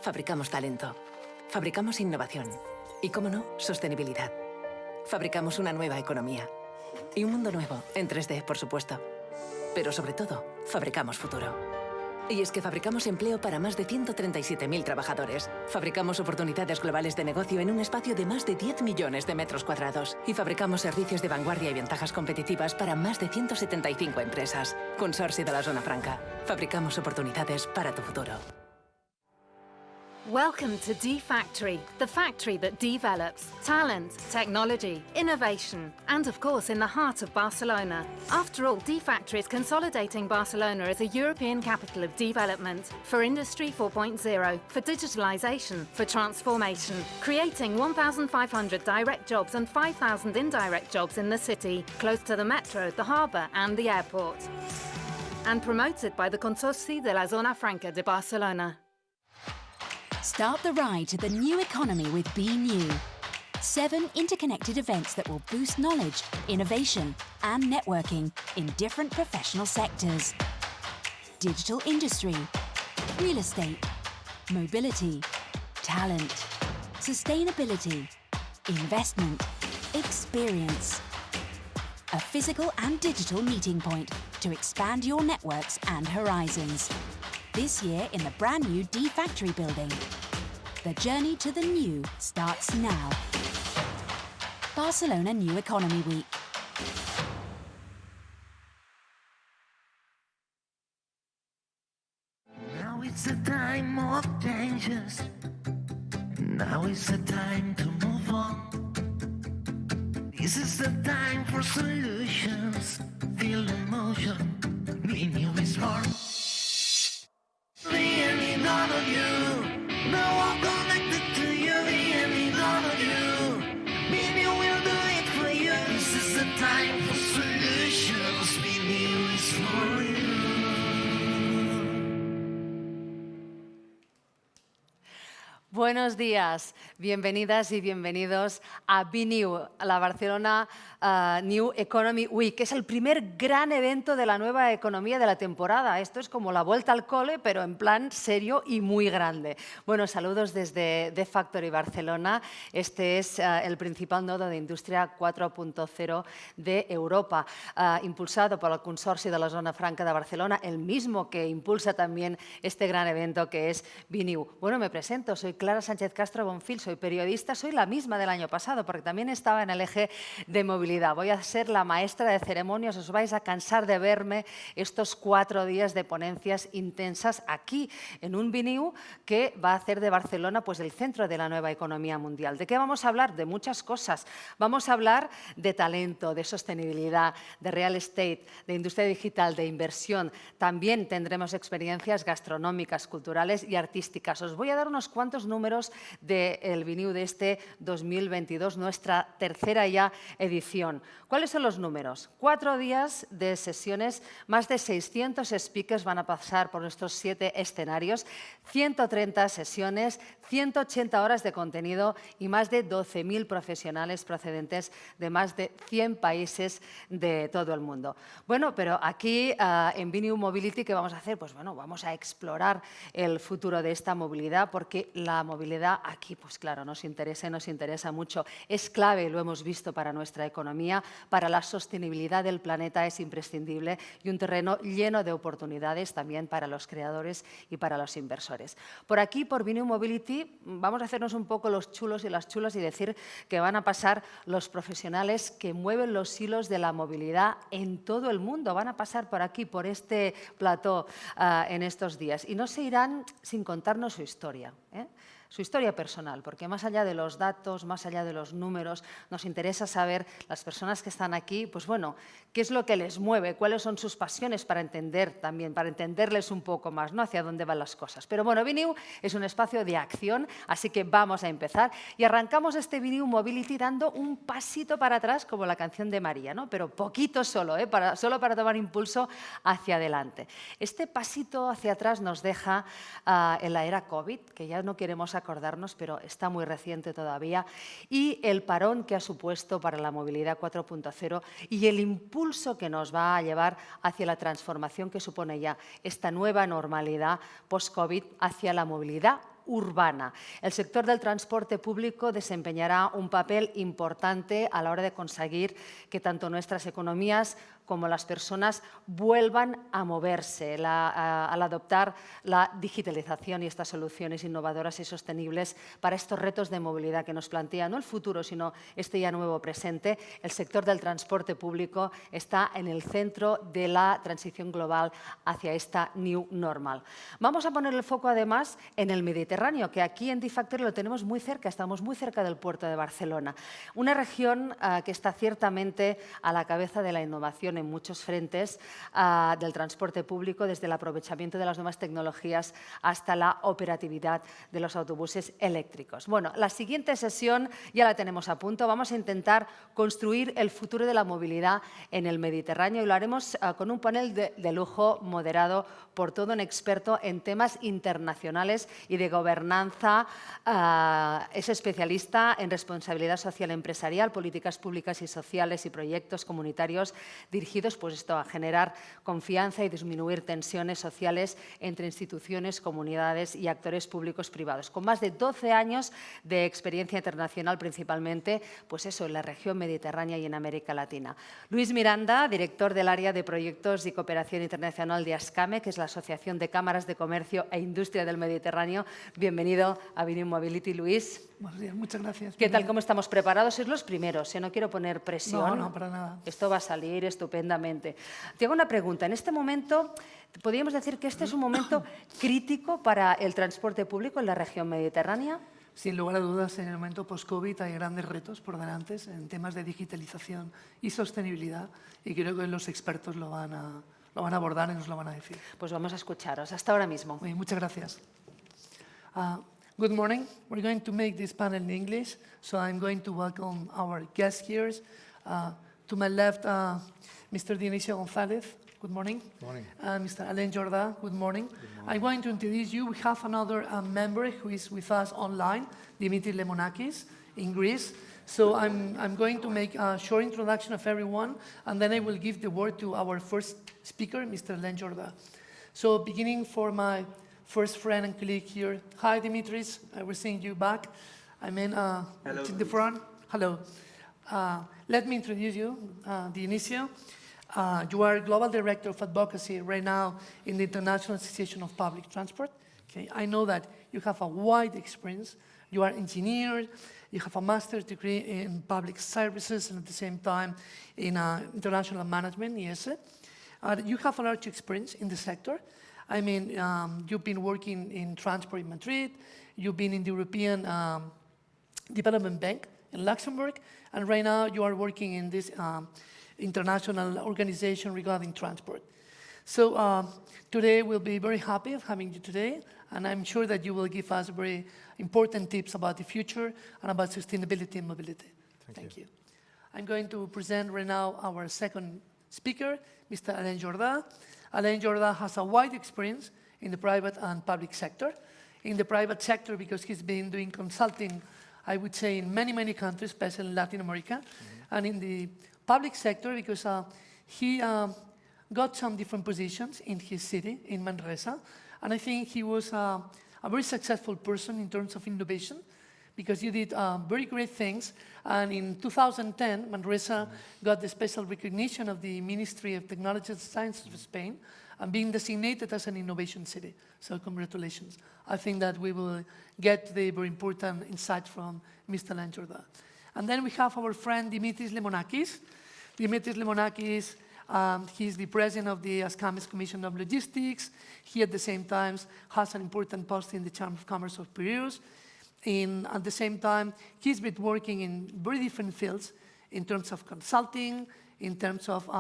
Fabricamos talento. Fabricamos innovación. Y, cómo no, sostenibilidad. Fabricamos una nueva economía. Y un mundo nuevo, en 3D, por supuesto. Pero sobre todo, fabricamos futuro. Y es que fabricamos empleo para más de 137.000 trabajadores. Fabricamos oportunidades globales de negocio en un espacio de más de 10 millones de metros cuadrados. Y fabricamos servicios de vanguardia y ventajas competitivas para más de 175 empresas. Consorcio de la Zona Franca. Fabricamos oportunidades para tu futuro. Welcome to BFUTURE, the factory that develops talent, technology, innovation, and of course in the heart of Barcelona. After all, BFUTURE is consolidating Barcelona as a European capital of development for Industry 4.0, for digitalization, for transformation, creating 1,500 direct jobs and 5,000 indirect jobs in the city, close to the metro, the harbour and the airport. And promoted by the Consorcio de la Zona Franca de Barcelona. Start the ride to the new economy with BNEW. 7 interconnected events that will boost knowledge, innovation and networking in different professional sectors. Digital industry, real estate, mobility, talent, sustainability, investment, experience. A physical and digital meeting point to expand your networks and horizons. This year in the brand new BFUTURE building. The journey to the new starts now. Barcelona New Economy Week. Now it's the time of changes. Now is the time to move on. This is the time for solutions. Feel the motion. BNEW is born. None of you, no one connected to you, none of you. BNEW will do it for you. This is the time for solutions. BNEW is for you. Buenos días, bienvenidas y bienvenidos a BNEW, a la Barcelona New Economy Week, que es el primer gran evento de la nueva economía de la temporada. Esto es como la vuelta al cole, pero en plan serio y muy grande. Bueno, saludos desde BFUTURE Barcelona. Este es el principal nodo de industria 4.0 de Europa, impulsado por el Consorcio de la Zona Franca de Barcelona, el mismo que impulsa también este gran evento que es BNEW. Bueno, me presento, soy Clara Sánchez Castro Bonfil, soy periodista, soy la misma del año pasado, porque también estaba en el eje de movilidad. Voy a ser la maestra de ceremonias, os vais a cansar de verme estos 4 días de ponencias intensas aquí, en un BNEW que va a hacer de Barcelona pues, el centro de la nueva economía mundial. ¿De qué vamos a hablar? De muchas cosas. Vamos a hablar de talento, de sostenibilidad, de real estate, de industria digital, de inversión. También tendremos experiencias gastronómicas, culturales y artísticas. Os voy a dar unos cuantos números del BNEW de este 2022, nuestra tercera ya edición. ¿Cuáles son los números? 4 días de sesiones, más de 600 speakers van a pasar por nuestros 7 escenarios, 130 sesiones, 180 horas de contenido y más de 12.000 profesionales procedentes de más de 100 países de todo el mundo. Bueno, pero aquí en BNEW Mobility, ¿qué vamos a hacer? Pues bueno, vamos a explorar el futuro de esta movilidad, porque la movilidad aquí, pues claro, nos interesa mucho. Es clave, lo hemos visto, para nuestra economía, para la sostenibilidad del planeta es imprescindible y un terreno lleno de oportunidades también para los creadores y para los inversores. Por aquí, por BNEW Mobility, vamos a hacernos un poco los chulos y las chulas y decir que van a pasar los profesionales que mueven los hilos de la movilidad en todo el mundo. Van a pasar por aquí, por este plató en estos días y no se irán sin contarnos su historia, su historia personal, porque más allá de los datos, más allá de los números, nos interesa saber, las personas que están aquí, pues bueno, qué es lo que les mueve, cuáles son sus pasiones, para entender también, para entenderles un poco más, ¿no?, hacia dónde van las cosas. Pero bueno, BNEW es un espacio de acción, así que vamos a empezar y arrancamos este BNEW Mobility dando un pasito para atrás, como la canción de María, ¿no?, pero poquito solo, solo para tomar impulso hacia adelante. Este pasito hacia atrás nos deja en la era COVID, que ya no queremos acordarnos, pero está muy reciente todavía, y el parón que ha supuesto para la movilidad 4.0 y el impulso que nos va a llevar hacia la transformación que supone ya esta nueva normalidad post-COVID hacia la movilidad urbana. El sector del transporte público desempeñará un papel importante a la hora de conseguir que tanto nuestras economías como las personas vuelvan a moverse al adoptar la digitalización y estas soluciones innovadoras y sostenibles para estos retos de movilidad que nos plantea no el futuro, sino este ya nuevo presente. El sector del transporte público está en el centro de la transición global hacia esta New Normal. Vamos a poner el foco además en el Mediterráneo, que aquí en BFUTURE lo tenemos muy cerca, estamos muy cerca del puerto de Barcelona. Una región que está ciertamente a la cabeza de la innovación en muchos frentes del transporte público, desde el aprovechamiento de las nuevas tecnologías hasta la operatividad de los autobuses eléctricos. Bueno, la siguiente sesión ya la tenemos a punto. Vamos a intentar construir el futuro de la movilidad en el Mediterráneo y lo haremos con un panel de lujo moderado por todo un experto en temas internacionales y de gobernanza. Es especialista en responsabilidad social empresarial, políticas públicas y sociales y proyectos comunitarios dirigidos a generar confianza y disminuir tensiones sociales entre instituciones, comunidades y actores públicos privados. Con más de 12 años de experiencia internacional, principalmente en la región mediterránea y en América Latina. Luis Miranda, director del área de proyectos y cooperación internacional de ASCAME, que es la Asociación de Cámaras de Comercio e Industria del Mediterráneo. Bienvenido a BNEW Mobility, Luis. Buenos días, muchas gracias. ¿Qué tal? ¿Cómo estamos preparados? Sois los primeros, no quiero poner presión. No, para nada. Esto va a salir estupendamente. Te hago una pregunta. En este momento, ¿podríamos decir que este es un momento crítico para el transporte público en la región mediterránea? Sin lugar a dudas, en el momento post-COVID hay grandes retos por delante en temas de digitalización y sostenibilidad y creo que los expertos lo van a abordar y nos lo van a decir. Pues vamos a escucharos. Hasta ahora mismo. Muy bien, muchas gracias. Good morning. We're going to make this panel in English, so I'm going to welcome our guests here. To my left, Mr. Dionisio González. Good morning. Good morning. Mr. Alain Jorda, good morning. I'm going to introduce you. We have another member who is with us online, Dimitris Lemonakis, in Greece. So I'm going to make a short introduction of everyone, and then I will give the word to our first speaker, Mr. Alain Jorda. So beginning for my first friend and colleague here. Hi, Dimitris. We're seeing you back. Hello, to the front. Hello. Let me introduce you, Dionisio. You are Global Director of Advocacy right now in the International Association of Public Transport. Okay. I know that you have a wide experience. You are an engineer. You have a master's degree in public services and at the same time in international management, yes. You have a large experience in the sector. I mean, you've been working in transport in Madrid. You've been in the European Development Bank in Luxembourg. And right now you are working in this international organization regarding transport. So today we'll be very happy of having you today. And I'm sure that you will give us very important tips about the future and about sustainability and mobility. Thank you. I'm going to present right now our second speaker, Mr. Alain Jorda. Alain Jorda has a wide experience in the private and public sector. In the private sector, because he's been doing consulting, I would say, in many, many countries, especially in Latin America. And in the public sector, because he got some different positions in his city, in Manresa. And I think he was a very successful person in terms of innovation, because you did very great things. And in 2010, Manresa got the special recognition of the Ministry of Technology and Sciences of Spain and being designated as an innovation city. So congratulations. I think that we will get the very important insight from Mr. Alain Jorda. And then we have our friend Dimitris Lemonakis. Dimitris Lemonakis, he's the president of the ASCAME's Commission of Logistics. He, at the same time, has an important post in the Chamber of Commerce of Piraeus. At the same time, he's been working in very different fields in terms of consulting, in terms of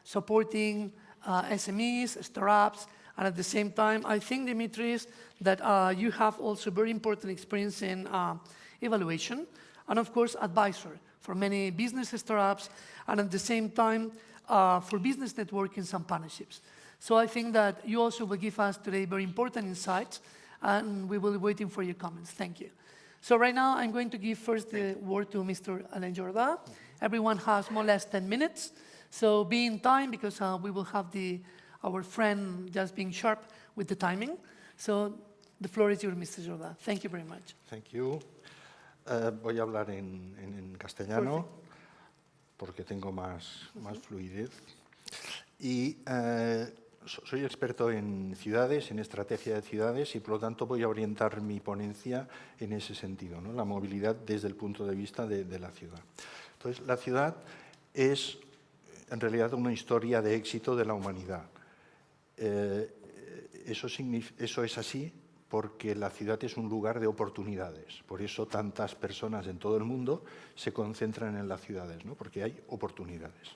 supporting SMEs, startups, and at the same time, I think, Dimitris, that you have also very important experience in evaluation, and of course, advisor for many business startups, and at the same time, for business networking and partnerships. So I think that you also will give us today very important insights, and we will be waiting for your comments. Thank you. So right now, I'm going to give first the word to Mr. Alain Jorda. Everyone has more or less 10 minutes. So be in time, because we will have our friend just being sharp with the timing. So The floor is yours, Mr. Jordá. Thank you very much. Thank you. Voy a hablar en castellano porque tengo más fluidez. Y soy experto en ciudades, en estrategia de ciudades, y por lo tanto voy a orientar mi ponencia en ese sentido, ¿no? La movilidad desde el punto de vista de la ciudad. Entonces, la ciudad es en realidad una historia de éxito de la humanidad. Eso es así porque la ciudad es un lugar de oportunidades. Por eso tantas personas en todo el mundo se concentran en las ciudades, ¿no? Porque hay oportunidades.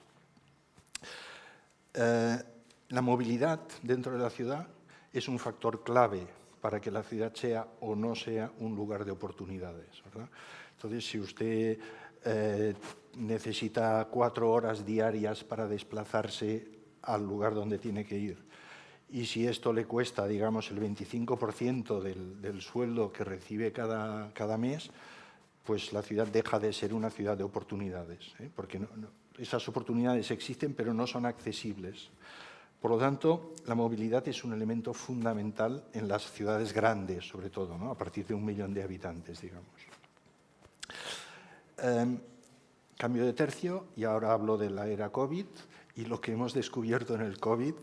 La movilidad dentro de la ciudad es un factor clave para que la ciudad sea o no sea un lugar de oportunidades, ¿verdad? Entonces, si usted necesita 4 horas diarias para desplazarse al lugar donde tiene que ir, y si esto le cuesta, digamos, el 25% del sueldo que recibe cada mes, pues la ciudad deja de ser una ciudad de oportunidades, ¿eh? Porque esas oportunidades existen, pero no son accesibles. Por lo tanto, la movilidad es un elemento fundamental en las ciudades grandes, sobre todo, ¿no? A partir de 1 millón de habitantes, digamos. Cambio de tercio, y ahora hablo de la era COVID y lo que hemos descubierto en el COVID.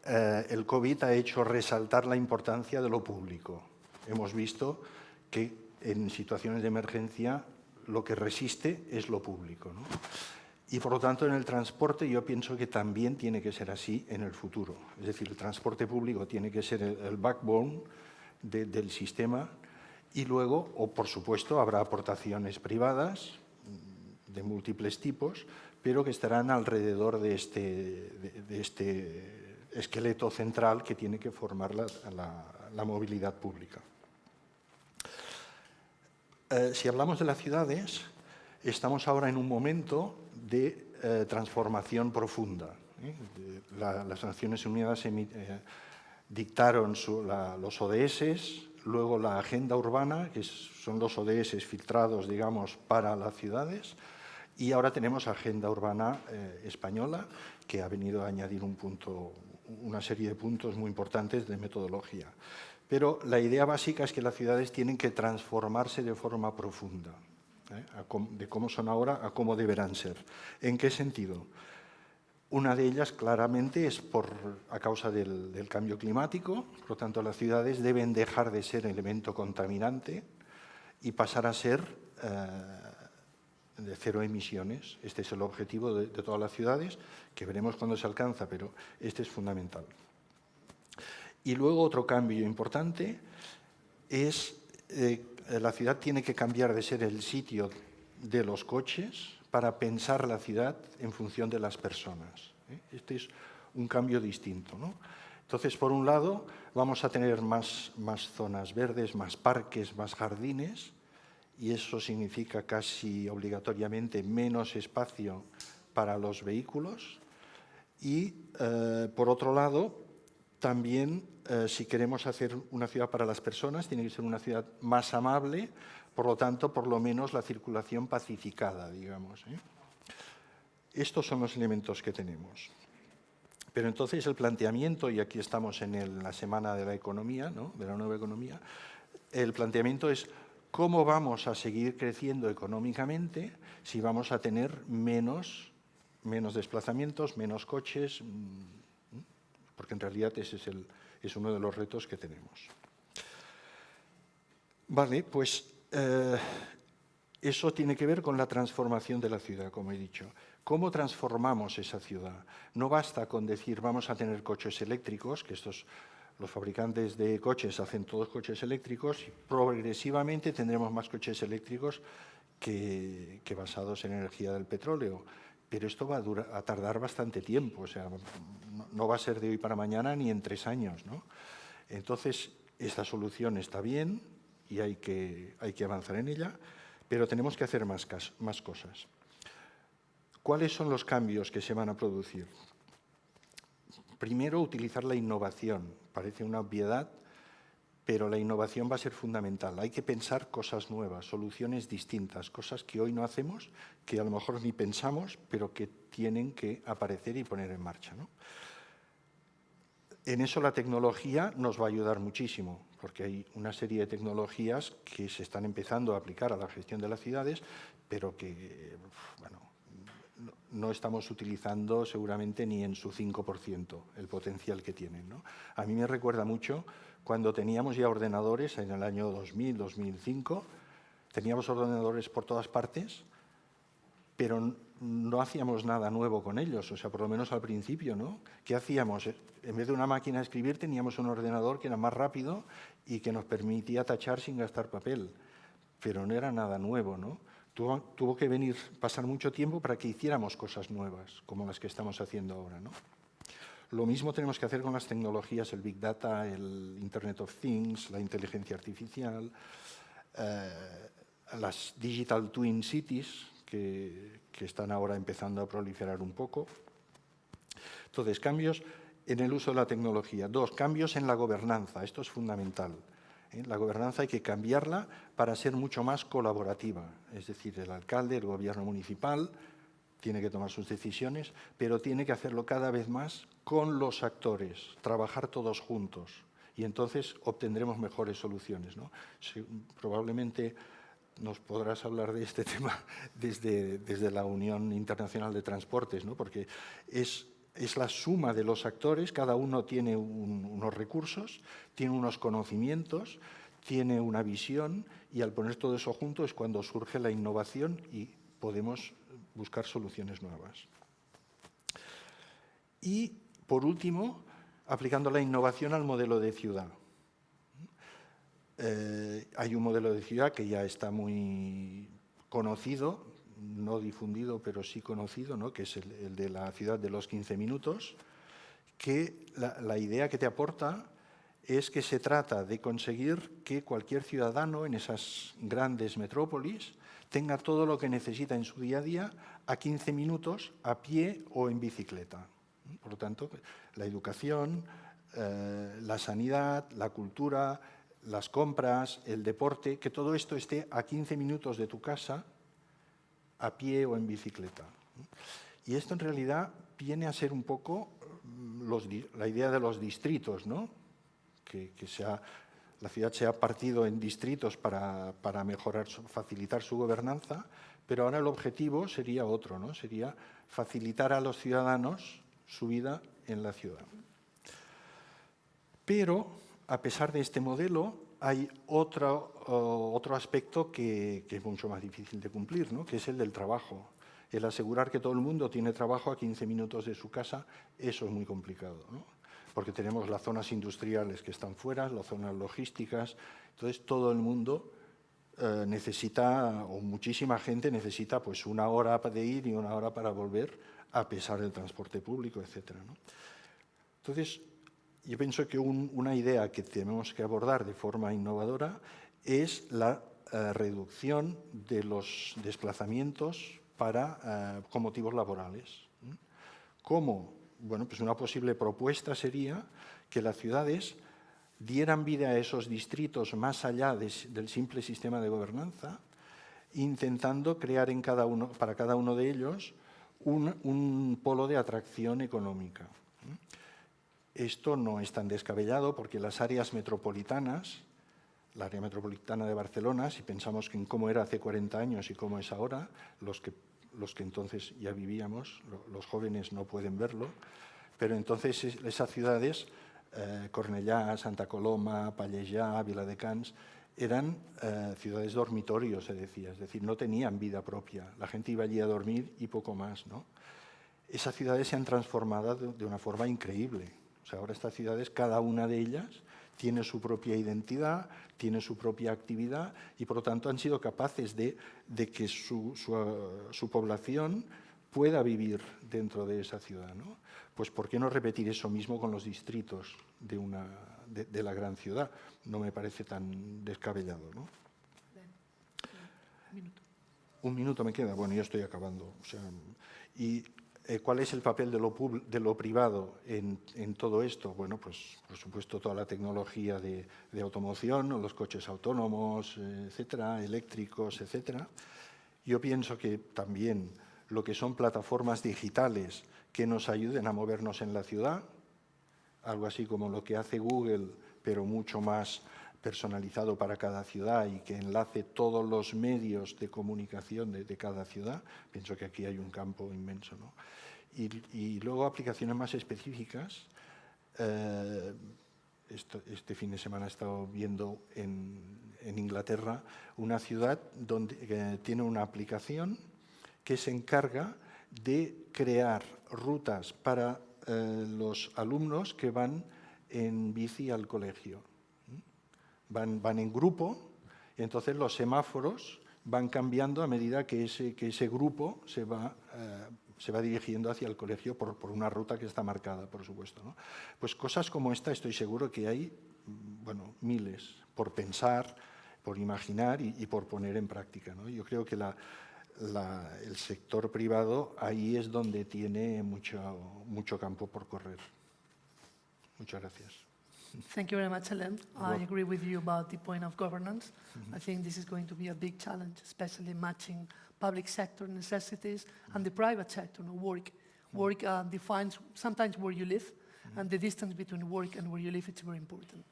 El COVID ha hecho resaltar la importancia de lo público. Hemos visto que en situaciones de emergencia lo que resiste es lo público, ¿no? Y por lo tanto en el transporte yo pienso que también tiene que ser así en el futuro. Es decir, el transporte público tiene que ser el backbone del sistema, y luego, o por supuesto, habrá aportaciones privadas de múltiples tipos, pero que estarán alrededor de este esqueleto central que tiene que formar la movilidad pública. Si hablamos de las ciudades, estamos ahora en un momento de transformación profunda. Las Naciones Unidas dictaron los ODS, luego la agenda urbana, que son los ODS filtrados, digamos, para las ciudades, y ahora tenemos agenda urbana española, que ha venido a añadir una serie de puntos muy importantes de metodología. Pero la idea básica es que las ciudades tienen que transformarse de forma profunda, de cómo son ahora a cómo deberán ser. ¿En qué sentido? Una de ellas claramente es a causa del cambio climático. Por lo tanto, las ciudades deben dejar de ser elemento contaminante y pasar a ser de cero emisiones. Este es el objetivo de todas las ciudades, que veremos cuándo se alcanza, pero este es fundamental. Y luego otro cambio importante es la ciudad tiene que cambiar de ser el sitio de los coches para pensar la ciudad en función de las personas. Este es un cambio distinto, ¿no? Entonces, por un lado, vamos a tener más zonas verdes, más parques, más jardines, y eso significa casi obligatoriamente menos espacio para los vehículos. Y, por otro lado, también, si queremos hacer una ciudad para las personas, tiene que ser una ciudad más amable, por lo tanto, por lo menos la circulación pacificada, digamos, ¿eh? Estos son los elementos que tenemos. Pero entonces el planteamiento, y aquí estamos en la semana de la economía, ¿no?, de la nueva economía, el planteamiento es cómo vamos a seguir creciendo económicamente si vamos a tener menos desplazamientos, menos coches, porque en realidad ese es uno de los retos que tenemos. Vale, pues eso tiene que ver con la transformación de la ciudad, como he dicho. ¿Cómo transformamos esa ciudad? No basta con decir vamos a tener coches eléctricos, que los fabricantes de coches hacen todos coches eléctricos, y progresivamente tendremos más coches eléctricos que basados en energía del petróleo. Pero esto va a tardar bastante tiempo, o sea, no va a ser de hoy para mañana ni en 3 años, ¿no? Entonces, esta solución está bien y hay que avanzar en ella, pero tenemos que hacer más cosas. ¿Cuáles son los cambios que se van a producir? Primero, utilizar la innovación. Parece una obviedad, pero la innovación va a ser fundamental. Hay que pensar cosas nuevas, soluciones distintas, cosas que hoy no hacemos, que a lo mejor ni pensamos, pero que tienen que aparecer y poner en marcha, ¿no? En eso la tecnología nos va a ayudar muchísimo, porque hay una serie de tecnologías que se están empezando a aplicar a la gestión de las ciudades, pero que, bueno, no estamos utilizando seguramente ni en su 5% el potencial que tienen, ¿no? A mí me recuerda mucho cuando teníamos ya ordenadores en el año 2000, 2005, teníamos ordenadores por todas partes, pero no hacíamos nada nuevo con ellos, o sea, por lo menos al principio, ¿no? ¿Qué hacíamos? En vez de una máquina de escribir, teníamos un ordenador que era más rápido y que nos permitía tachar sin gastar papel, pero no era nada nuevo, ¿no? Tuvo que pasar mucho tiempo para que hiciéramos cosas nuevas, como las que estamos haciendo ahora, ¿no? Lo mismo tenemos que hacer con las tecnologías, el Big Data, el Internet of Things, la inteligencia artificial, las Digital Twin Cities, que están ahora empezando a proliferar un poco. Entonces, cambios en el uso de la tecnología. 2, cambios en la gobernanza. Esto es fundamental. La gobernanza hay que cambiarla para ser mucho más colaborativa. Es decir, el alcalde, el gobierno municipal, tiene que tomar sus decisiones, pero tiene que hacerlo cada vez más con los actores, trabajar todos juntos. Y entonces obtendremos mejores soluciones, ¿no? Probablemente nos podrás hablar de este tema desde la Unión Internacional de Transportes, ¿no? Porque es la suma de los actores, cada uno tiene unos recursos, tiene unos conocimientos, tiene una visión, y al poner todo eso junto es cuando surge la innovación y podemos buscar soluciones nuevas. Y, por último, aplicando la innovación al modelo de ciudad. Hay un modelo de ciudad que ya está muy conocido, no difundido, pero sí conocido, ¿no? Que es el de la ciudad de los 15 minutos, que la idea que te aporta es que se trata de conseguir que cualquier ciudadano en esas grandes metrópolis tenga todo lo que necesita en su día a día a 15 minutos a pie o en bicicleta. Por lo tanto, la educación, la sanidad, la cultura, las compras, el deporte, que todo esto esté a 15 minutos de tu casa a pie o en bicicleta. Y esto en realidad viene a ser un poco la idea de los distritos, ¿no? Que la ciudad se ha partido en distritos para mejorar, facilitar su gobernanza, pero ahora el objetivo sería otro, ¿no? Sería facilitar a los ciudadanos su vida en la ciudad. Pero, a pesar de este modelo, hay otro aspecto que es mucho más difícil de cumplir, ¿no? Que es el del trabajo. El asegurar que todo el mundo tiene trabajo a 15 minutos de su casa, eso es muy complicado, ¿no? Porque tenemos las zonas industriales que están fuera, las zonas logísticas, entonces todo el mundo necesita, o muchísima gente necesita, pues 1 hora de ir y 1 hora para volver, a pesar del transporte público, etcétera, ¿no? Entonces, yo pienso que una idea que tenemos que abordar de forma innovadora es la reducción de los desplazamientos con motivos laborales. ¿Cómo? Bueno, pues una posible propuesta sería que las ciudades dieran vida a esos distritos más allá del simple sistema de gobernanza, intentando crear para cada uno de ellos un polo de atracción económica. Esto no es tan descabellado porque las áreas metropolitanas, la área metropolitana de Barcelona, si pensamos en cómo era hace 40 años y cómo es ahora, los que entonces ya vivíamos, los jóvenes no pueden verlo, pero entonces esas ciudades, Cornellà, Santa Coloma, Pallejà, Viladecans, eran ciudades dormitorios, se decía, es decir, no tenían vida propia, la gente iba allí a dormir y poco más, ¿no? Esas ciudades se han transformado de una forma increíble. O sea, ahora estas ciudades, cada una de ellas, tiene su propia identidad, tiene su propia actividad y, por lo tanto, han sido capaces de que su población pueda vivir dentro de esa ciudad, ¿no? Pues, ¿por qué no repetir eso mismo con los distritos de la gran ciudad? No me parece tan descabellado, ¿no? Un minuto me queda. Bueno, ya estoy acabando. O sea, ¿cuál es el papel de lo privado en todo esto? Bueno, pues por supuesto toda la tecnología de automoción, los coches autónomos, etcétera, eléctricos, etcétera. Yo pienso que también lo que son plataformas digitales que nos ayuden a movernos en la ciudad, algo así como lo que hace Google, pero mucho más personalizado para cada ciudad y que enlace todos los medios de comunicación de cada ciudad. Pienso que aquí hay un campo inmenso, ¿no? Y luego aplicaciones más específicas. Este fin de semana he estado viendo en Inglaterra una ciudad donde tiene una aplicación que se encarga de crear rutas para los alumnos que van en bici al colegio. Van en grupo y entonces los semáforos van cambiando a medida que ese grupo se va dirigiendo hacia el colegio por una ruta que está marcada, por supuesto, ¿no? Pues cosas como esta estoy seguro que hay, bueno, miles, por pensar, por imaginar y por poner en práctica, ¿no? Yo creo que el sector privado ahí es donde tiene mucho campo por correr. Muchas gracias. Thank you very much, Helen. I agree with you about the point of governance. I think this is going to be a big challenge, especially matching public sector necessities and the private sector, work. Work defines sometimes where you live, and the distance between work and where you live is very important.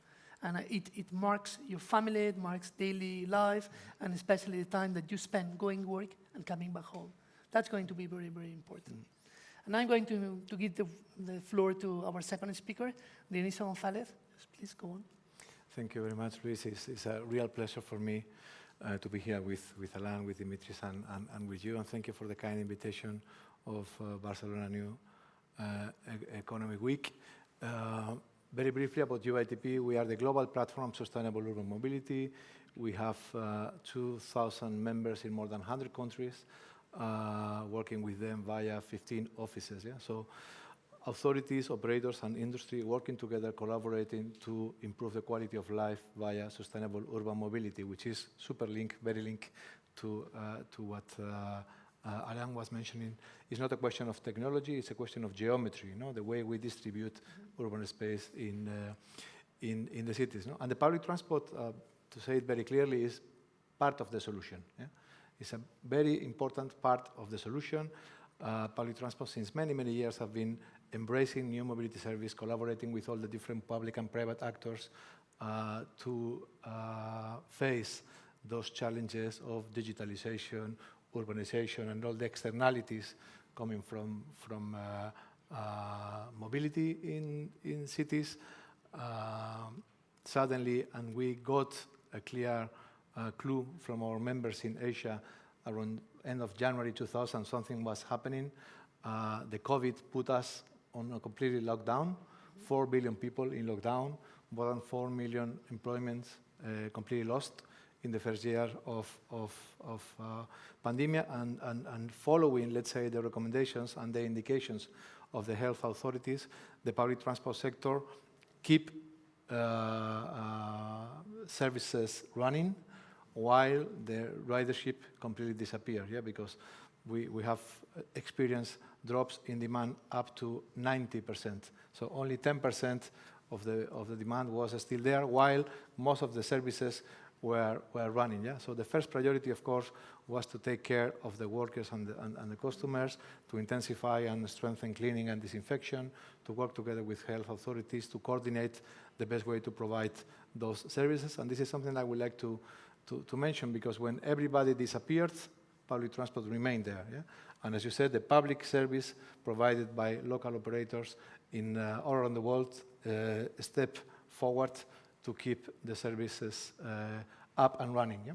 And it marks your family, it marks daily life, and especially the time that you spend going to work and coming back home. That's going to be very, very important. And I'm going to give the floor to our second speaker, Dionisio González. Please go on. Thank you very much, Luis. It's a real pleasure for me to be here with Alain, with Dimitris, and with you. And thank you for the kind invitation of Barcelona New Economy Week. Very briefly about UITP, we are the global platform of sustainable urban mobility. We have 2,000 members in more than 100 countries, working with them via 15 offices. Yeah? So authorities, operators, and industry working together, collaborating to improve the quality of life via sustainable urban mobility, which is super linked, very linked to what Alain was mentioning. It's not a question of technology, it's a question of geometry, the way we distribute urban space in the cities. And the public transport, to say it very clearly, is part of the solution. Yeah? It's a very important part of the solution. Public transport since many, many years have been embracing new mobility service, collaborating with all the different public and private actors to face those challenges of digitalization, urbanization, and all the externalities coming from mobility in cities. Suddenly, and we got a clear clue from our members in Asia around end of January 2000, something was happening. The COVID put us on a completely lockdown, 4 billion people in lockdown, more than 4 million employments completely lost in the first year of pandemic, and following, let's say, the recommendations and the indications of the health authorities, the public transport sector keep services running while the ridership completely disappeared, yeah, because we have experienced drops in demand up to 90%. So only 10% of the demand was still there, while most of the services were running. Yeah? So the first priority, of course, was to take care of the workers and the customers, to intensify and strengthen cleaning and disinfection, to work together with health authorities to coordinate the best way to provide those services. And this is something I would like to mention, because when everybody disappeared, public transport remained there. Yeah? And as you said, the public service provided by local operators all around the world step forward to keep the services up and running. Yeah?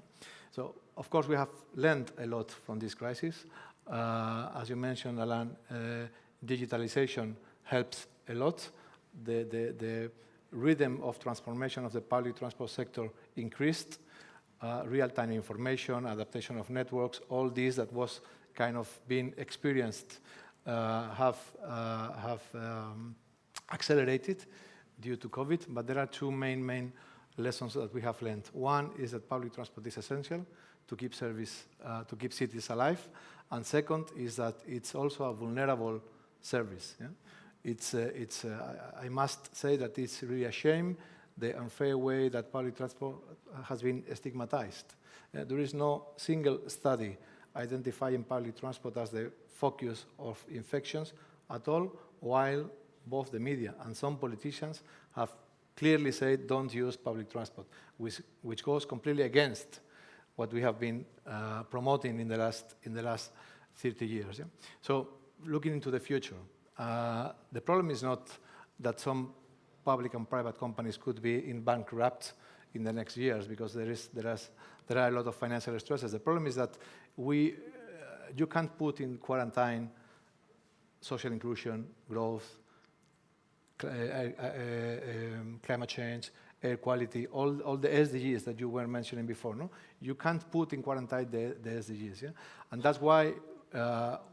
So, of course, we have learned a lot from this crisis. As you mentioned, Alain, digitalization helps a lot. The rhythm of transformation of the public transport sector increased. Real-time information, adaptation of networks, all these that was kind of being experienced have accelerated due to COVID, but there are two main lessons that we have learned. One is that public transport is essential to keep service, to keep cities alive, and second is that it's also a vulnerable service. Yeah? I must say that it's really a shame the unfair way that public transport has been stigmatized. There is no single study identifying public transport as the focus of infections at all, while both the media and some politicians have clearly said don't use public transport, which goes completely against what we have been promoting in the last 30 years. Yeah? So looking into the future, the problem is not that some public and private companies could be in bankrupt in the next years because there are a lot of financial stresses. The problem is that you can't put in quarantine social inclusion, growth, climate change, air quality, all the SDGs that you were mentioning before. No? You can't put in quarantine the SDGs. Yeah? And that's why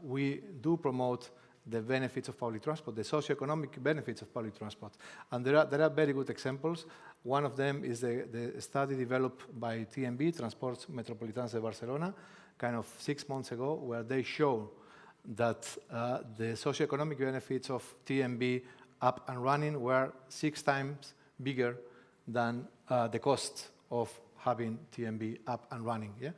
we do promote the benefits of public transport, the socioeconomic benefits of public transport. And there are very good examples. One of them is the study developed by TMB, Transports Metropolitans de Barcelona, kind of 6 months ago, where they show that the socioeconomic benefits of TMB up and running were 6 times bigger than the cost of having TMB up and running. Yeah?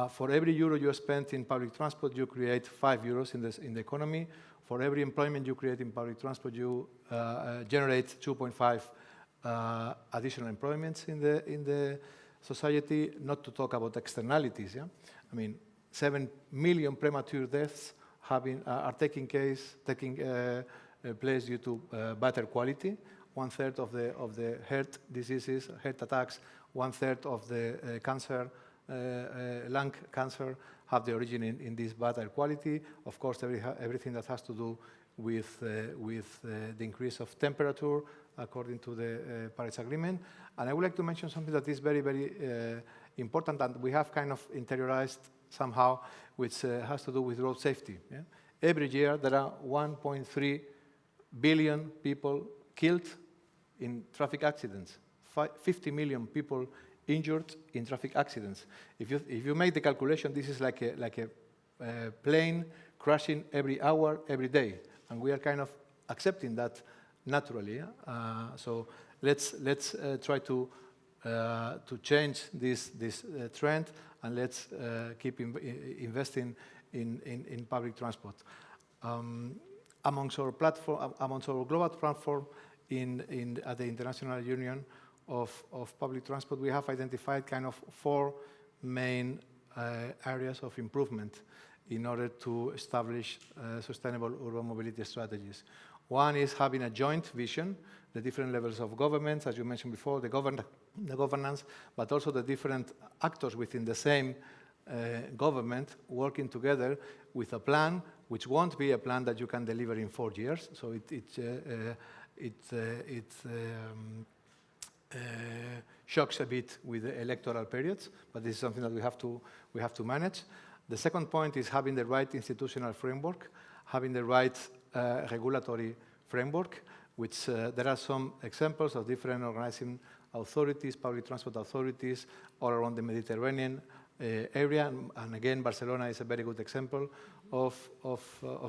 For every euro you spend in public transport, you create 5 euros in the economy. For every employment you create in public transport, you generate 2.5 additional employments in the society, not to talk about externalities. Yeah? I mean, 7 million premature deaths are taking place due to better quality. 1/3 of the heart diseases, heart attacks, 1/3 of the cancer, lung cancer, have the origin in this bad air quality. Of course, everything that has to do with the increase of temperature according to the Paris Agreement. And I would like to mention something that is very, very important and we have kind of interiorized somehow, which has to do with road safety. Yeah? Every year there are 1.3 billion people killed in traffic accidents, 50 million people injured in traffic accidents. If you make the calculation, this is like a plane crashing every hour, every day, and we are kind of accepting that naturally. Yeah? So let's try to change this trend, and let's keep investing in public transport. Amongst our global platform at the International Union of Public Transport, we have identified kind of 4 main areas of improvement in order to establish sustainable urban mobility strategies. One is having a joint vision, the different levels of governments, as you mentioned before, the governance, but also the different actors within the same government working together with a plan which won't be a plan that you can deliver in 4 years. So it shocks a bit with the electoral periods, but this is something that we have to manage. The second point is having the right institutional framework, having the right regulatory framework, which there are some examples of different organizing authorities, public transport authorities, all around the Mediterranean area, and again, Barcelona is a very good example of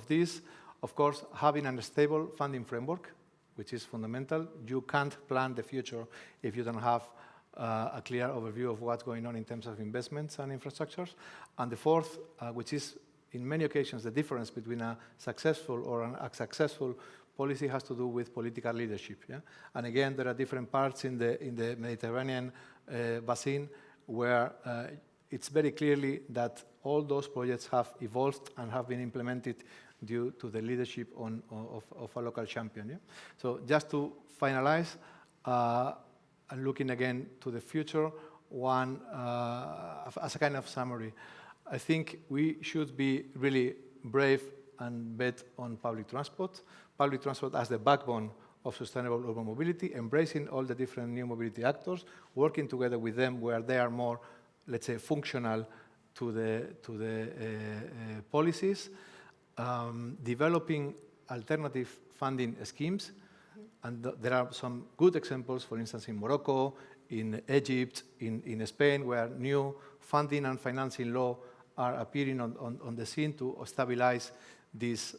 this. Of course, having a stable funding framework, which is fundamental. You can't plan the future if you don't have a clear overview of what's going on in terms of investments and infrastructures. And the fourth, which is in many occasions the difference between a successful or an unsuccessful policy, has to do with political leadership. Yeah? And again, there are different parts in the Mediterranean basin where it's very clearly that all those projects have evolved and have been implemented due to the leadership of a local champion. Yeah? So just to finalize, and looking again to the future, as a kind of summary, I think we should be really brave and bet on public transport. Public transport as the backbone of sustainable urban mobility, embracing all the different new mobility actors, working together with them where they are more, let's say, functional to the policies, developing alternative funding schemes, and there are some good examples, for instance, in Morocco, in Egypt, in Spain, where new funding and financing law are appearing on the scene to stabilize these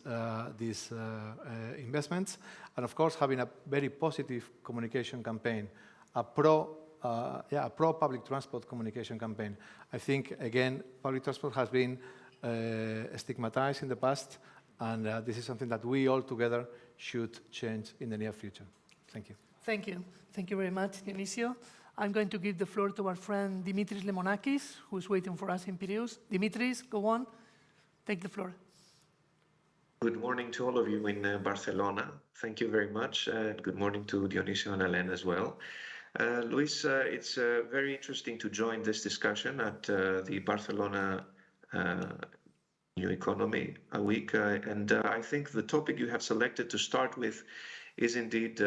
investments, and of course having a very positive communication campaign, a pro-public transport communication campaign. I think, again, public transport has been stigmatized in the past, and this is something that we all together should change in the near future. Thank you. Thank you. Thank you very much, Dionisio. I'm going to give the floor to our friend Dimitris Lemonakis, who's waiting for us in Piraeus. Dimitris, go on. Take the floor. Good morning to all of you in Barcelona. Thank you very much. Good morning to Dionisio and Alain as well. Luis, it's very interesting to join this discussion at the Barcelona New Economy Week. I think the topic you have selected to start with is indeed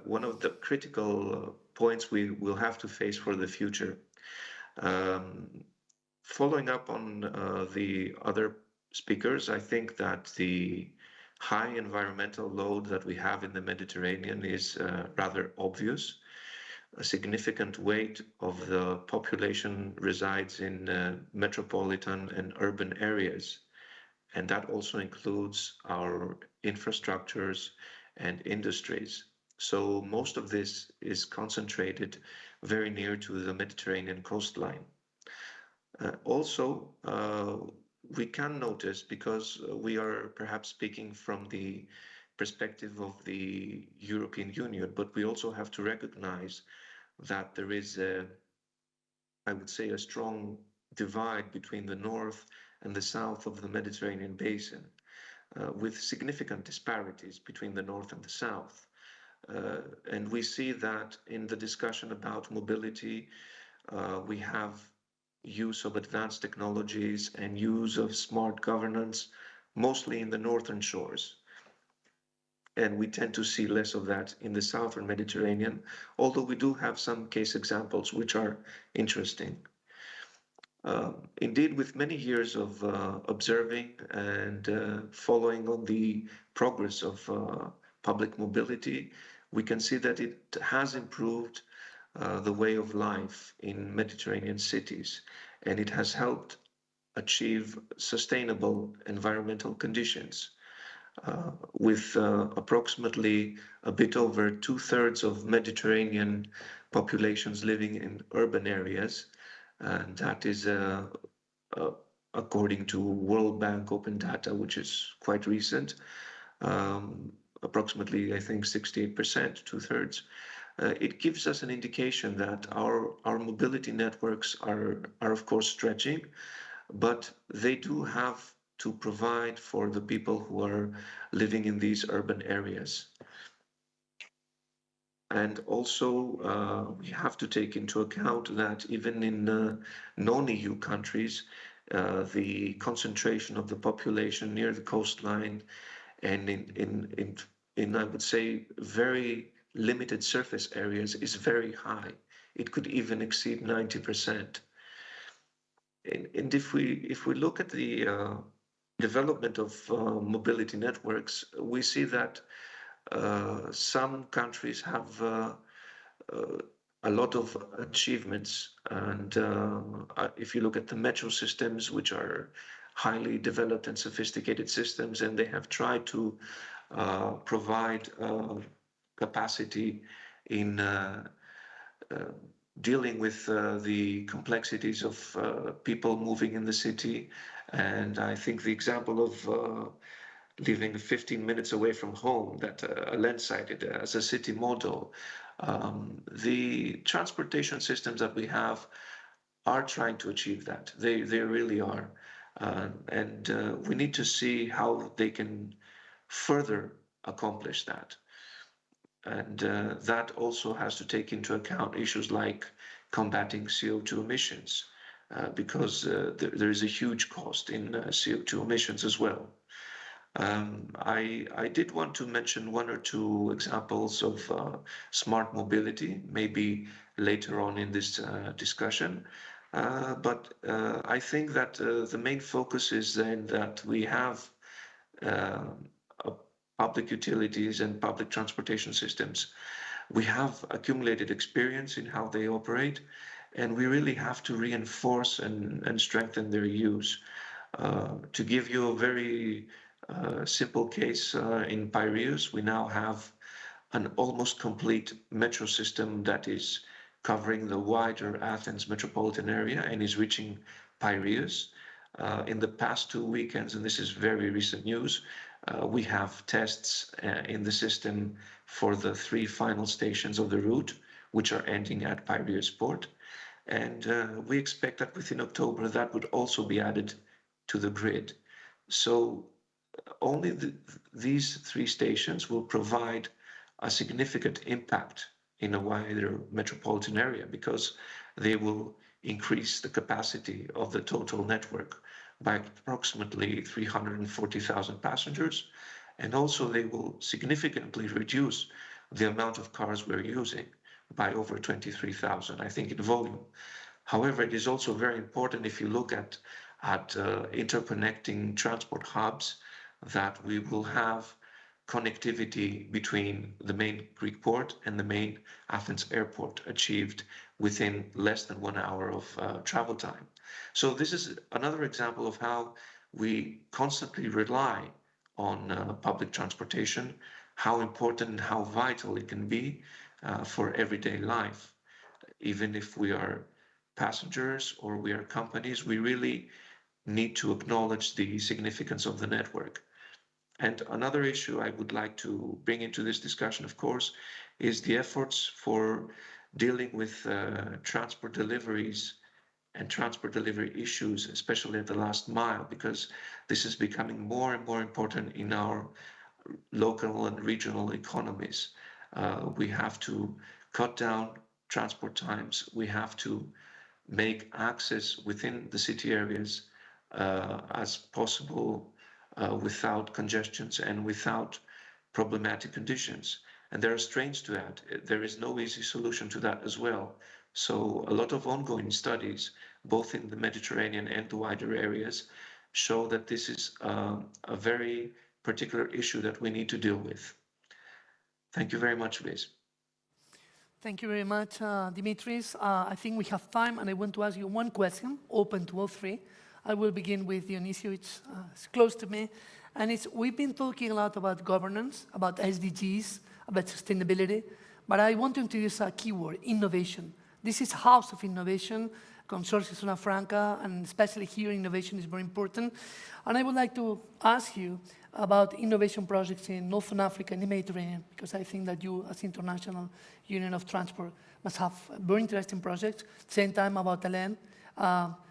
one of the critical points we will have to face for the future. Following up on the other speakers, I think that the high environmental load that we have in the Mediterranean is rather obvious. A significant weight of the population resides in metropolitan and urban areas, and that also includes our infrastructures and industries. So most of this is concentrated very near to the Mediterranean coastline. Also, we can notice, because we are perhaps speaking from the perspective of the European Union, but we also have to recognize that there is I would say, a strong divide between the north and the south of the Mediterranean basin, with significant disparities between the north and the south. And we see that in the discussion about mobility, we have use of advanced technologies and use of smart governance, mostly in the northern shores. And we tend to see less of that in the southern Mediterranean, although we do have some case examples which are interesting. Indeed, with many years of observing and following on the progress of public mobility, we can see that it has improved the way of life in Mediterranean cities, and it has helped achieve sustainable environmental conditions. With approximately a bit over 2/3 of Mediterranean populations living in urban areas, and that is according to World Bank open data, which is quite recent, approximately, I think, 68%, 2/3. It gives us an indication that our mobility networks are of course stretching, but they do have to provide for the people who are living in these urban areas. And also, we have to take into account that even in non-EU countries, the concentration of the population near the coastline and in I would say, very limited surface areas is very high. It could even exceed 90%. And if we look at the development of mobility networks, we see that some countries have a lot of achievements. And if you look at the metro systems, which are highly developed and sophisticated systems, and they have tried to provide capacity in dealing with the complexities of people moving in the city. And I think the example of living 15 minutes away from home that Alain cited as a city model, the transportation systems that we have are trying to achieve that. They really are. And we need to see how they can further accomplish that. And that also has to take into account issues like combating CO2 emissions, because there is a huge cost in CO2 emissions as well. I did want to mention one or two examples of smart mobility, maybe later on in this discussion. But I think that the main focus is then that we have public utilities and public transportation systems. We have accumulated experience in how they operate, and we really have to reinforce and strengthen their use. To give you a very simple case, in Piraeus, we now have an almost complete metro system that is covering the wider Athens metropolitan area and is reaching Piraeus. In the past 2 weekends, and this is very recent news, We have tests in the system for the 3 final stations of the route, which are ending at Piraeus Port. And we expect that within October that would also be added to the grid. So only these 3 stations will provide a significant impact in a wider metropolitan area, because they will increase the capacity of the total network by approximately 340,000 passengers, and also they will significantly reduce the amount of cars we're using by over 23,000, I think, in volume. However, it is also very important, if you look at interconnecting transport hubs, that we will have connectivity between the main Greek port and the main Athens airport achieved within less than 1 hour of travel time. So this is another example of how we constantly rely on public transportation, how important and how vital it can be for everyday life. Even if we are passengers or we are companies, we really need to acknowledge the significance of the network. And another issue I would like to bring into this discussion, of course, is the efforts for dealing with transport deliveries and transport delivery issues, especially at the last mile, because this is becoming more and more important in our local and regional economies. We have to cut down transport times. We have to make access within the city areas as possible without congestions and without problematic conditions. And there are strains to that. There is no easy solution to that as well. So a lot of ongoing studies, both in the Mediterranean and the wider areas, show that this is a very particular issue that we need to deal with. Thank you very much, Liz. Thank you very much, Dimitris. I think we have time, and I want to ask you one question, open to all 3. I will begin with Dionisio. It's close to me. And we've been talking a lot about governance, about SDGs, about sustainability, but I want to introduce a keyword, innovation. This is House of Innovation, Consorcio Zona Franca, and especially here, innovation is very important. And I would like to ask you about innovation projects in Northern Africa and the Mediterranean, because I think that you, as International Union of Transport, must have very interesting projects. Same time about Alen.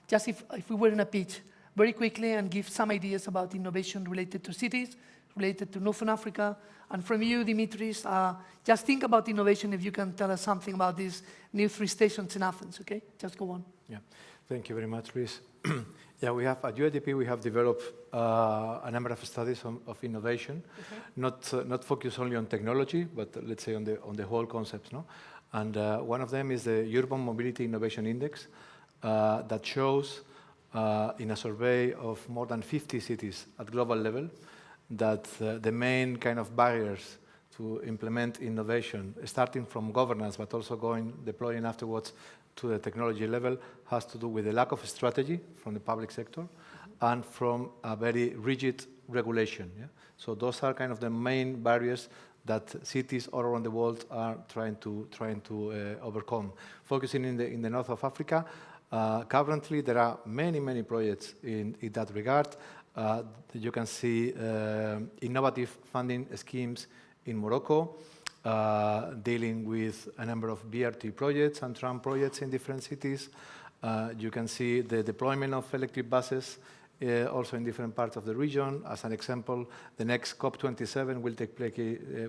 Just if we were in a pitch, very quickly, and give some ideas about innovation related to cities, related to Northern Africa. And from you, Dimitris, just think about innovation, if you can tell us something about these new 3 stations in Athens, okay? Just go on. Yeah, thank you very much, Luis. Yeah, we have at UIDP, we have developed a number of studies of innovation, not focused only on technology, but let's say on the whole concepts, no? And one of them is the Urban Mobility Innovation Index that shows in a survey of more than 50 cities at global level that the main kind of barriers to implement innovation, starting from governance, but also deploying afterwards to the technology level, has to do with the lack of strategy from the public sector and from a very rigid regulation. Yeah? So those are kind of the main barriers that cities all around the world are trying to overcome. Focusing in the north of Africa, currently there are many projects in that regard. You can see innovative funding schemes in Morocco, dealing with a number of BRT projects and tram projects in different cities. You can see the deployment of electric buses also in different parts of the region. As an example, the next COP27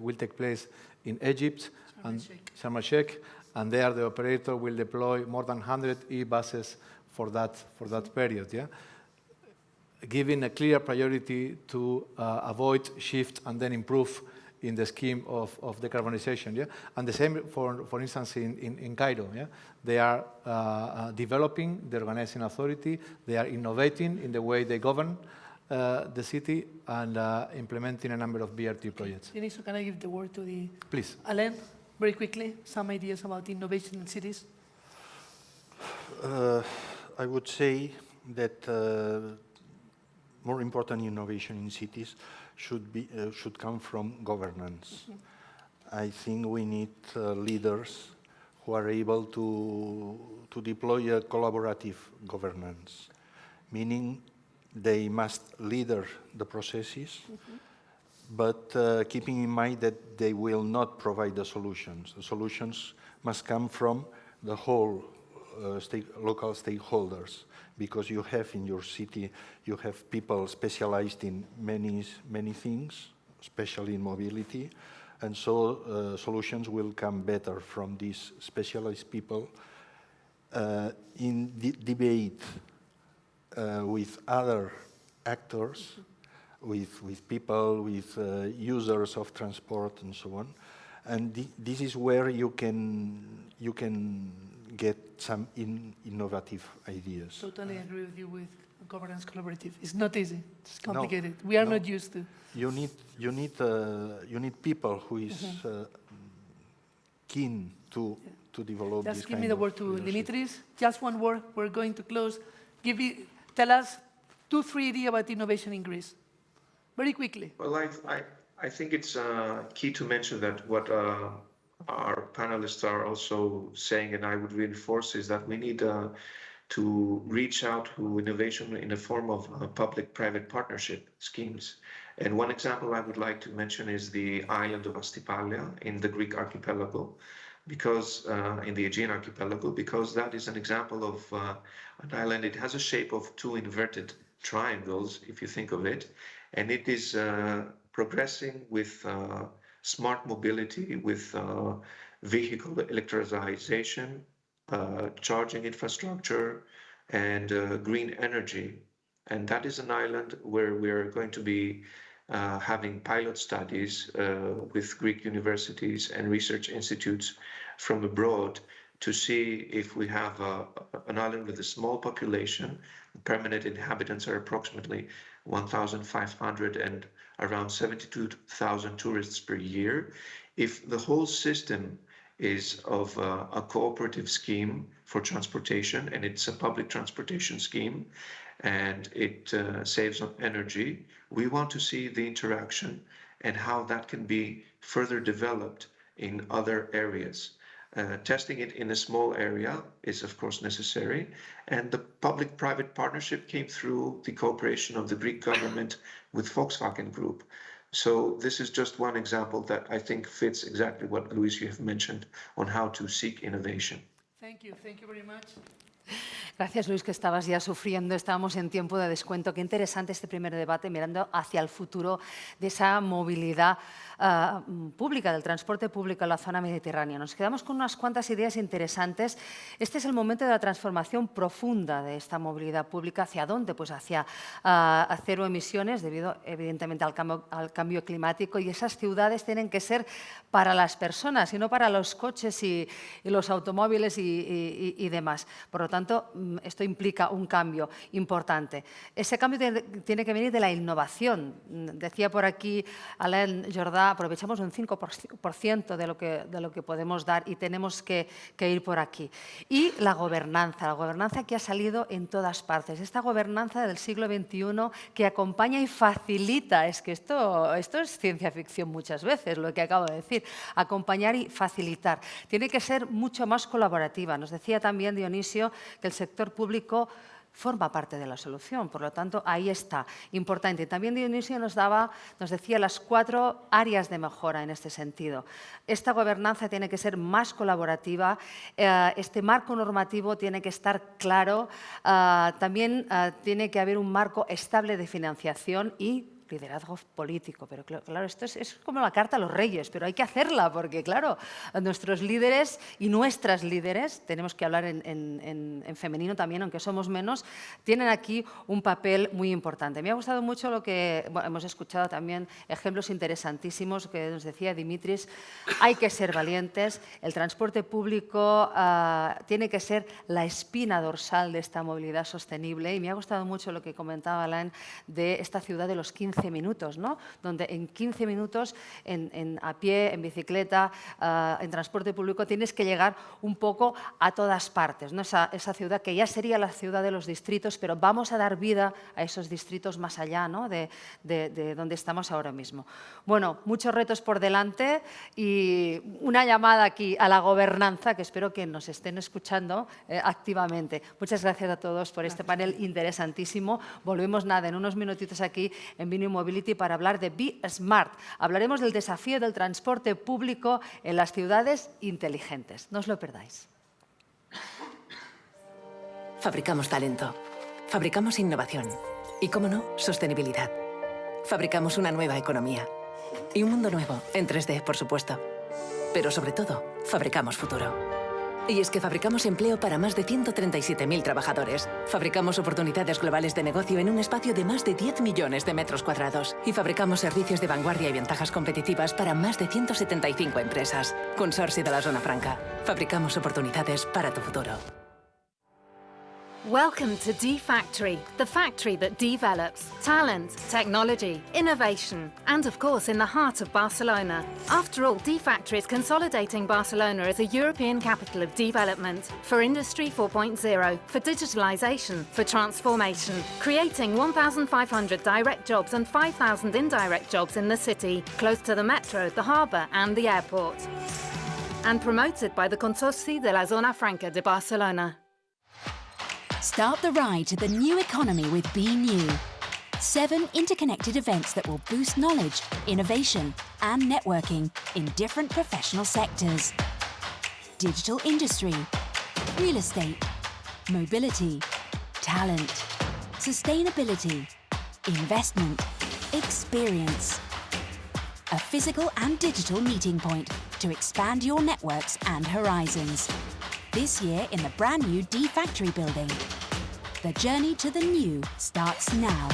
will take place in Egypt and Sharm el-Sheikh, and there the operator will deploy more than 100 e-buses for that period. Yeah? Giving a clear priority to avoid shift and then improve in the scheme of decarbonization. Yeah? And the same, for instance, in Cairo. Yeah? They are developing the organizing authority. They are innovating in the way they govern the city and implementing a number of BRT projects. Dionisio, can I give the word to the... Please. Alen, very quickly, some ideas about innovation in cities. I would say that more important innovation in cities should come from governance. I think we need leaders who are able to deploy a collaborative governance, meaning they must lead the processes, but keeping in mind that they will not provide the solutions. The solutions must come from the whole local stakeholders, because you have in your city, you have people specialized in many things, especially in mobility, and so solutions will come better from these specialized people. In debate with other actors, with people, with users of transport and so on, and this is where you can get some innovative ideas. Totally agree with you with governance collaborative. It's not easy. It's complicated. We are not used to. You need people who is keen to develop this. Just give me the word to Dimitris. Just one word. We're going to close. Tell us 2-3 ideas about innovation in Greece. Very quickly. Well, I think it's key to mention that what our panelists are also saying, and I would reinforce, is that we need to reach out to innovation in the form of public-private partnership schemes. And one example I would like to mention is the island of Astypalia in the Greek archipelago, because in the Aegean archipelago, because that is an example of an island. It has a shape of 2 inverted triangles, if you think of it, and it is progressing with smart mobility, with vehicle electrification, charging infrastructure, and green energy. And that is an island where we're going to be having pilot studies with Greek universities and research institutes from abroad to see if we have an island with a small population. Permanent inhabitants are approximately 1,500 and around 72,000 tourists per year. If the whole system is of a cooperative scheme for transportation, and it's a public transportation scheme, and it saves on energy, we want to see the interaction and how that can be further developed in other areas. Testing it in a small area is of course necessary, and the public-private partnership came through the cooperation of the Greek government with Volkswagen Group. So this is just one example that I think fits exactly what Luis, you have mentioned on how to seek innovation. Thank you very much. Gracias, Luis, que estabas ya sufriendo. Estábamos en tiempo de descuento. Qué interesante este primer debate mirando hacia el futuro de esa movilidad pública, del transporte público en la zona mediterránea. Nos quedamos con unas cuantas ideas interesantes. Este es el momento de la transformación profunda de esta movilidad pública. ¿Hacia dónde? Pues hacia cero emisiones, debido evidentemente al cambio climático. Y esas ciudades tienen que ser para las personas y no para los coches y los automóviles y demás. Por lo tanto, esto implica un cambio importante. Ese cambio tiene que venir de la innovación. Decía por aquí Alain Jordà, aprovechamos un 5% de lo que podemos dar y tenemos que ir por aquí. Y la gobernanza que ha salido en todas partes. Esta gobernanza del siglo XXI que acompaña y facilita. Es que esto es ciencia ficción muchas veces, lo que acabo de decir. Acompañar y facilitar. Tiene que ser mucho más colaborativa. Nos decía también Dionisio que el sector público forma parte de la solución, por lo tanto, ahí está, importante. También Dionisio nos decía las 4 áreas de mejora en este sentido. Esta gobernanza tiene que ser más colaborativa, este marco normativo tiene que estar claro, también tiene que haber un marco estable de financiación y liderazgo político, pero claro, esto es como la carta a los reyes, pero hay que hacerla porque, claro, nuestros líderes y nuestras líderes, tenemos que hablar en femenino también, aunque somos menos, tienen aquí un papel muy importante. Me ha gustado mucho lo que hemos escuchado también, ejemplos interesantísimos que nos decía Dimitris. Hay que ser valientes, el transporte público tiene que ser la espina dorsal de esta movilidad sostenible y me ha gustado mucho lo que comentaba Alain de esta ciudad de los 15 minutos, ¿no? Donde en 15 minutos a pie, en bicicleta, en transporte público, tienes que llegar un poco a todas partes, ¿no? Esa ciudad que ya sería la ciudad de los distritos, pero vamos a dar vida a esos distritos más allá, ¿no? de donde estamos ahora mismo. Bueno, muchos retos por delante y una llamada aquí a la gobernanza que espero que nos estén escuchando activamente. Muchas gracias a todos por este panel interesantísimo. Volvemos en unos minutitos aquí en BNEW Mobility para hablar de Be Smart. Hablaremos del desafío del transporte público en las ciudades inteligentes. No os lo perdáis. Fabricamos talento. Fabricamos innovación. Y, cómo no, sostenibilidad. Fabricamos una nueva economía. Y un mundo nuevo, en 3D, por supuesto. Pero sobre todo, fabricamos futuro. Y es que fabricamos empleo para más de 137.000 trabajadores. Fabricamos oportunidades globales de negocio en un espacio de más de 10 millones de metros cuadrados. Y fabricamos servicios de vanguardia y ventajas competitivas para más de 175 empresas. Consorcio de la Zona Franca. Fabricamos oportunidades para tu futuro. Welcome to D-Factory, the factory that develops talent, technology, innovation, and of course in the heart of Barcelona. After all, D-Factory is consolidating Barcelona as a European capital of development for Industry 4.0, for digitalization, for transformation, creating 1,500 direct jobs and 5,000 indirect jobs in the city, close to the metro, the harbour and the airport. And promoted by the Consorcio de la Zona Franca de Barcelona. Start the ride to the new economy with BNEW. 7 interconnected events that will boost knowledge, innovation, and networking in different professional sectors. Digital industry, real estate, mobility, talent, sustainability, investment, experience. A physical and digital meeting point to expand your networks and horizons. This year in the brand new D-Factory building. The journey to the new starts now.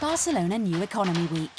Barcelona New Economy Week.